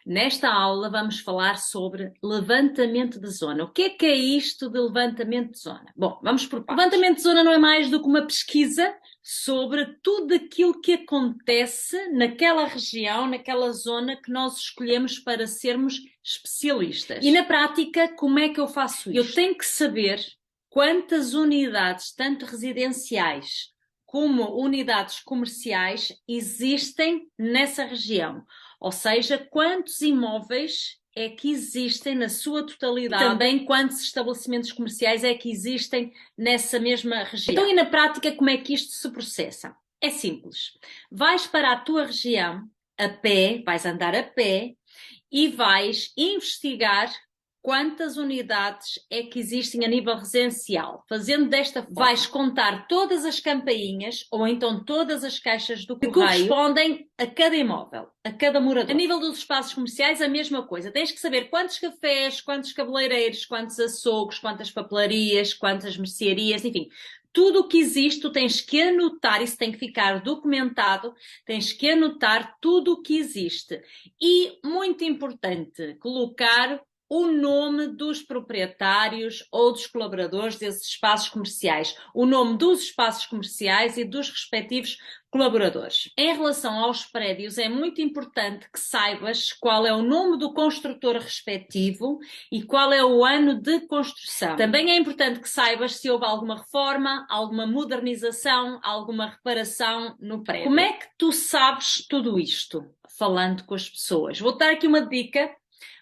Nesta aula vamos falar sobre levantamento de zona. O que é isto de levantamento de zona? Bom, vamos por partes. Levantamento de zona não é mais do que uma pesquisa sobre tudo aquilo que acontece naquela região, naquela zona que nós escolhemos para sermos especialistas. E na prática, como é que eu faço isto? Eu tenho que saber quantas unidades, tanto residenciais como unidades comerciais, existem nessa região. Ou seja, quantos imóveis é que existem na sua totalidade, e também quantos estabelecimentos comerciais é que existem nessa mesma região. Então, e na prática, como é que isto se processa? É simples. Vais para a tua região a pé, vais andar a pé e vais investigar quantas unidades é que existem a nível residencial. Fazendo desta forma, vais contar todas as campainhas ou então todas as caixas do correio que correspondem a cada imóvel, a cada morador. A nível dos espaços comerciais, a mesma coisa. Tens que saber quantos cafés, quantos cabeleireiros, quantos açougues, quantas papelarias, quantas mercearias, enfim. Tudo o que existe, tu tens que anotar, isso tem que ficar documentado, tens que anotar tudo o que existe. E, muito importante, colocar o nome dos proprietários ou dos colaboradores desses espaços comerciais, o nome dos espaços comerciais e dos respectivos colaboradores. Em relação aos prédios, é muito importante que saibas qual é o nome do construtor respectivo e qual é o ano de construção. Também é importante que saibas se houve alguma reforma, alguma modernização, alguma reparação no prédio. Como é que tu sabes tudo isto? Falando com as pessoas. Vou dar aqui uma dica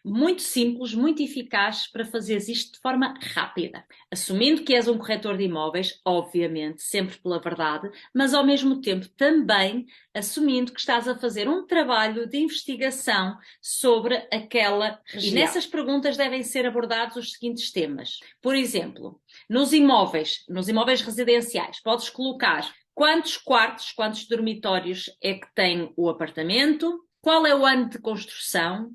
muito simples, muito eficaz para fazeres isto de forma rápida. Assumindo que és um corretor de imóveis, obviamente, sempre pela verdade, mas ao mesmo tempo também assumindo que estás a fazer um trabalho de investigação sobre aquela região. E nessas perguntas devem ser abordados os seguintes temas. Por exemplo, nos imóveis residenciais, podes colocar quantos quartos, quantos dormitórios é que tem o apartamento, qual é o ano de construção,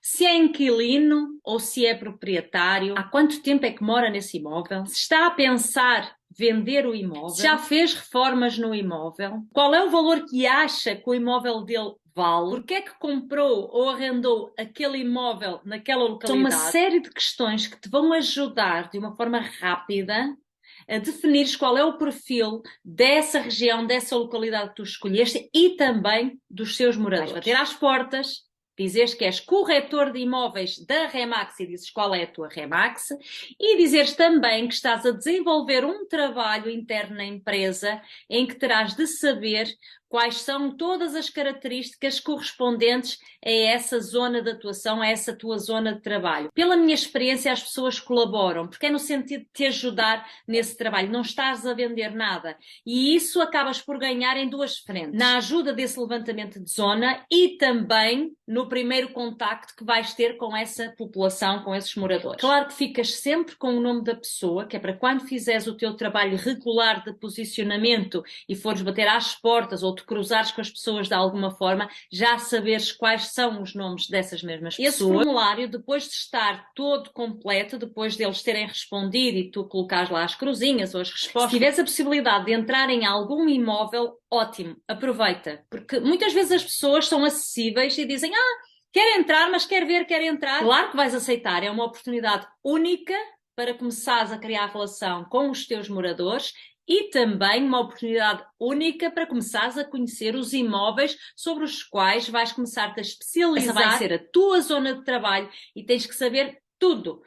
se é inquilino ou se é proprietário, há quanto tempo é que mora nesse imóvel, se está a pensar vender o imóvel, se já fez reformas no imóvel, qual é o valor que acha que o imóvel dele vale, porque é que comprou ou arrendou aquele imóvel naquela localidade. São uma série de questões que te vão ajudar de uma forma rápida a definires qual é o perfil dessa região, dessa localidade que tu escolheste e também dos seus moradores. Vais bater às portas, dizeres que és corretor de imóveis da Remax e dizes qual é a tua Remax e dizeres também que estás a desenvolver um trabalho interno na empresa em que terás de saber quais são todas as características correspondentes a essa zona de atuação, a essa tua zona de trabalho. Pela minha experiência, as pessoas colaboram, porque é no sentido de te ajudar nesse trabalho. Não estás a vender nada. E isso acabas por ganhar em duas frentes. Na ajuda desse levantamento de zona e também no primeiro contacto que vais ter com essa população, com esses moradores. Claro que ficas sempre com o nome da pessoa, que é para quando fizeres o teu trabalho regular de posicionamento e fores bater às portas ou te cruzares com as pessoas de alguma forma, já saberes quais são os nomes dessas mesmas pessoas. Esse formulário, depois de estar todo completo, depois deles terem respondido e tu colocares lá as cruzinhas ou as respostas, se tiveres a possibilidade de entrar em algum imóvel, ótimo, aproveita. Porque muitas vezes as pessoas são acessíveis e dizem, quer entrar, mas quer ver, quer entrar. Claro que vais aceitar, é uma oportunidade única para começares a criar relação com os teus moradores e também uma oportunidade única para começares a conhecer os imóveis sobre os quais vais começar-te a especializar. Essa vai ser a tua zona de trabalho e tens que saber tudo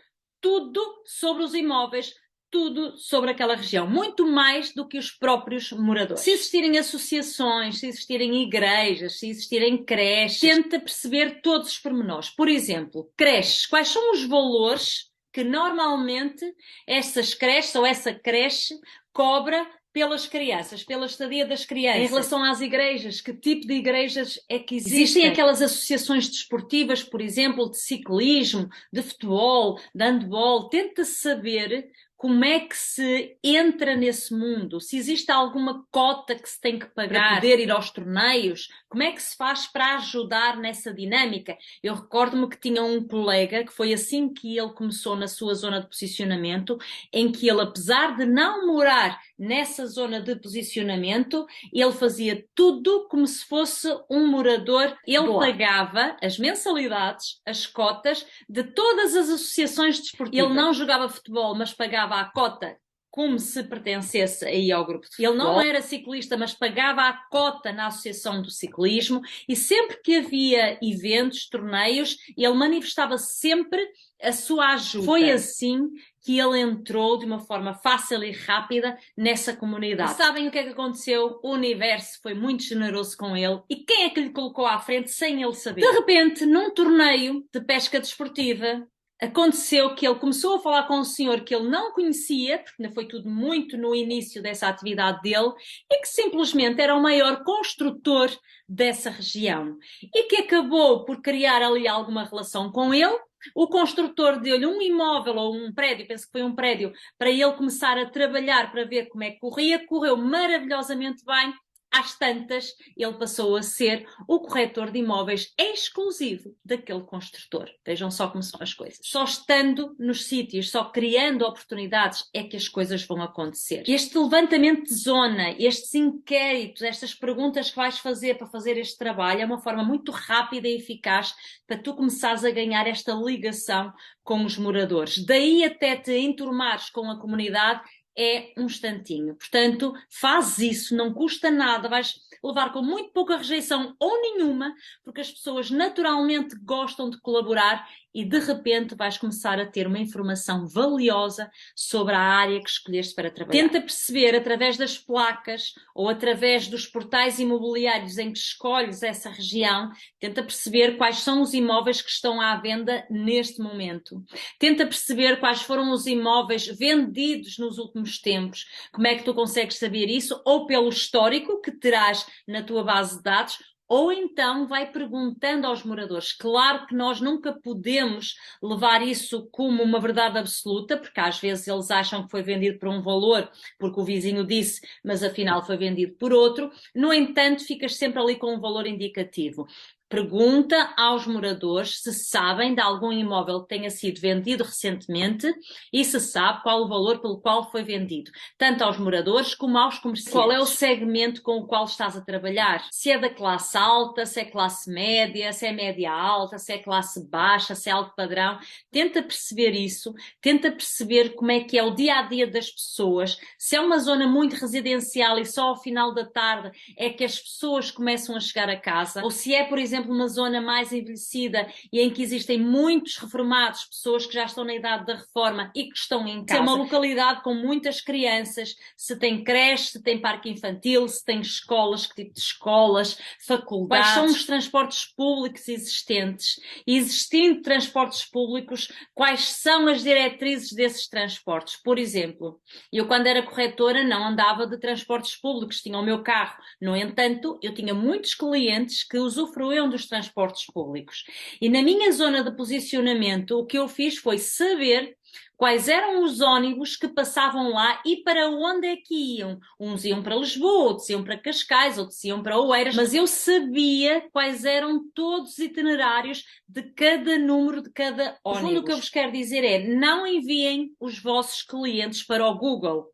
sobre os imóveis, tudo sobre aquela região, muito mais do que os próprios moradores. Se existirem associações, se existirem igrejas, se existirem creches, tenta perceber todos os pormenores. Por exemplo, creches, quais são os valores que normalmente essas creches ou essa creche cobra pelas crianças, pela estadia das crianças. Em relação às igrejas, que tipo de igrejas é que existem? Existem aquelas associações desportivas, por exemplo, de ciclismo, de futebol, de handball. Tenta saber como é que se entra nesse mundo, se existe alguma cota que se tem que pagar para poder ir aos torneios, como é que se faz para ajudar nessa dinâmica? Eu recordo-me que tinha um colega que foi assim que ele começou na sua zona de posicionamento, em que ele, apesar de não morar nessa zona de posicionamento, ele fazia tudo como se fosse um morador. Ele pagava as mensalidades, as cotas de todas as associações desportivas. Ele não jogava futebol, mas pagava a cota como se pertencesse aí ao grupo de futebol. Ele não era ciclista, mas pagava a cota na Associação do Ciclismo, e sempre que havia eventos, torneios, ele manifestava sempre a sua ajuda. Foi assim que ele entrou de uma forma fácil e rápida nessa comunidade. E sabem o que é que aconteceu? O universo foi muito generoso com ele. E quem é que lhe colocou à frente sem ele saber? De repente, num torneio de pesca desportiva, aconteceu que ele começou a falar com um senhor que ele não conhecia, porque ainda foi tudo muito no início dessa atividade dele, e que simplesmente era o maior construtor dessa região. E que acabou por criar ali alguma relação com ele. O construtor deu-lhe um imóvel ou um prédio, penso que foi um prédio, para ele começar a trabalhar para ver como é que corria. Correu maravilhosamente bem. Às tantas, ele passou a ser o corretor de imóveis exclusivo daquele construtor. Vejam só como são as coisas. Só estando nos sítios, só criando oportunidades, é que as coisas vão acontecer. Este levantamento de zona, estes inquéritos, estas perguntas que vais fazer para fazer este trabalho, é uma forma muito rápida e eficaz para tu começares a ganhar esta ligação com os moradores. Daí até te enturmares com a comunidade, é um instantinho. Portanto, faz isso, não custa nada, vais levar com muito pouca rejeição ou nenhuma, porque as pessoas naturalmente gostam de colaborar e de repente vais começar a ter uma informação valiosa sobre a área que escolheste para trabalhar. Tenta perceber através das placas ou através dos portais imobiliários em que escolhes essa região, tenta perceber quais são os imóveis que estão à venda neste momento. Tenta perceber quais foram os imóveis vendidos nos últimos tempos. Como é que tu consegues saber isso? Ou pelo histórico que terás na tua base de dados, ou então vai perguntando aos moradores. Claro que nós nunca podemos levar isso como uma verdade absoluta, porque às vezes eles acham que foi vendido por um valor, porque o vizinho disse, mas afinal foi vendido por outro. No entanto, ficas sempre ali com um valor indicativo. Pergunta aos moradores se sabem de algum imóvel que tenha sido vendido recentemente e se sabe qual o valor pelo qual foi vendido, tanto aos moradores como aos comerciantes. Qual é o segmento com o qual estás a trabalhar? Se é da classe alta, se é classe média, se é média alta, se é classe baixa, se é alto padrão. Tenta perceber isso, tenta perceber como é que é o dia-a-dia das pessoas, se é uma zona muito residencial e só ao final da tarde é que as pessoas começam a chegar a casa, ou se é, por exemplo, uma zona mais envelhecida e em que existem muitos reformados, pessoas que já estão na idade da reforma e que estão em casa. Se é uma localidade com muitas crianças, se tem creche, se tem parque infantil, se tem escolas, que tipo de escolas, faculdades. Quais são os transportes públicos existentes? E existindo transportes públicos, quais são as diretrizes desses transportes? Por exemplo, eu quando era corretora não andava de transportes públicos, tinha o meu carro. No entanto, eu tinha muitos clientes que usufruíam dos transportes públicos. E na minha zona de posicionamento, o que eu fiz foi saber quais eram os ônibus que passavam lá e para onde é que iam. Uns iam para Lisboa, outros iam para Cascais, outros iam para Oeiras, mas eu sabia quais eram todos os itinerários de cada número de cada ônibus. No fundo, o que eu vos quero dizer é, não enviem os vossos clientes para o Google.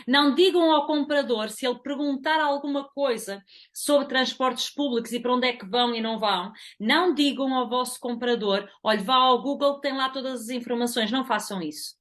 Não digam ao comprador, se ele perguntar alguma coisa sobre transportes públicos e para onde é que vão e não vão, não digam ao vosso comprador, olhe, vá ao Google que tem lá todas as informações. Não façam isso.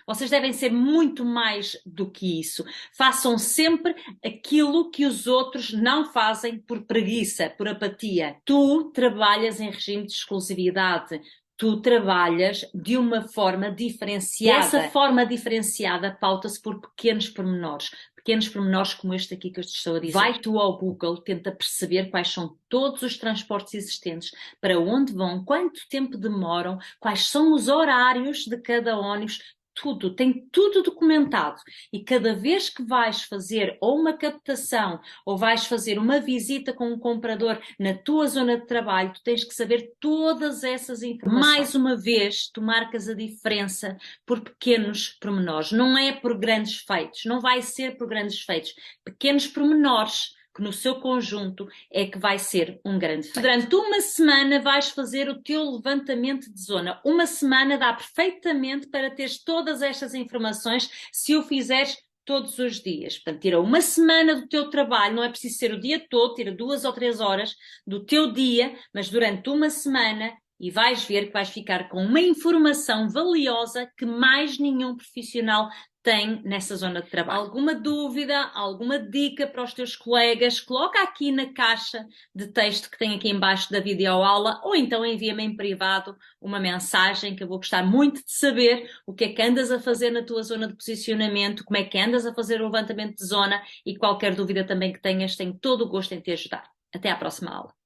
Vocês devem ser muito mais do que isso. Façam sempre aquilo que os outros não fazem por preguiça, por apatia. Tu trabalhas em regime de exclusividade. Tu trabalhas de uma forma diferenciada. E essa forma diferenciada pauta-se por pequenos pormenores. Pequenos pormenores como este aqui que eu te estou a dizer. Vai tu ao Google, tenta perceber quais são todos os transportes existentes, para onde vão, quanto tempo demoram, quais são os horários de cada ônibus. Tudo, tem tudo documentado. E cada vez que vais fazer ou uma captação ou vais fazer uma visita com um comprador na tua zona de trabalho, tu tens que saber todas essas informações. Mais uma vez, tu marcas a diferença por pequenos pormenores. Não é por grandes feitos, não vai ser por grandes feitos. Pequenos pormenores que no seu conjunto é que vai ser um grande feito. Durante uma semana vais fazer o teu levantamento de zona. Uma semana dá perfeitamente para teres todas estas informações se o fizeres todos os dias. Portanto, tira uma semana do teu trabalho, não é preciso ser o dia todo, tira 2 ou 3 horas do teu dia, mas durante uma semana, e vais ver que vais ficar com uma informação valiosa que mais nenhum profissional tem nessa zona de trabalho. Alguma dúvida, alguma dica para os teus colegas, coloca aqui na caixa de texto que tem aqui embaixo da videoaula, ou então envia-me em privado uma mensagem, que eu vou gostar muito de saber o que é que andas a fazer na tua zona de posicionamento, como é que andas a fazer o levantamento de zona, e qualquer dúvida também que tenhas, tenho todo o gosto em te ajudar. Até à próxima aula.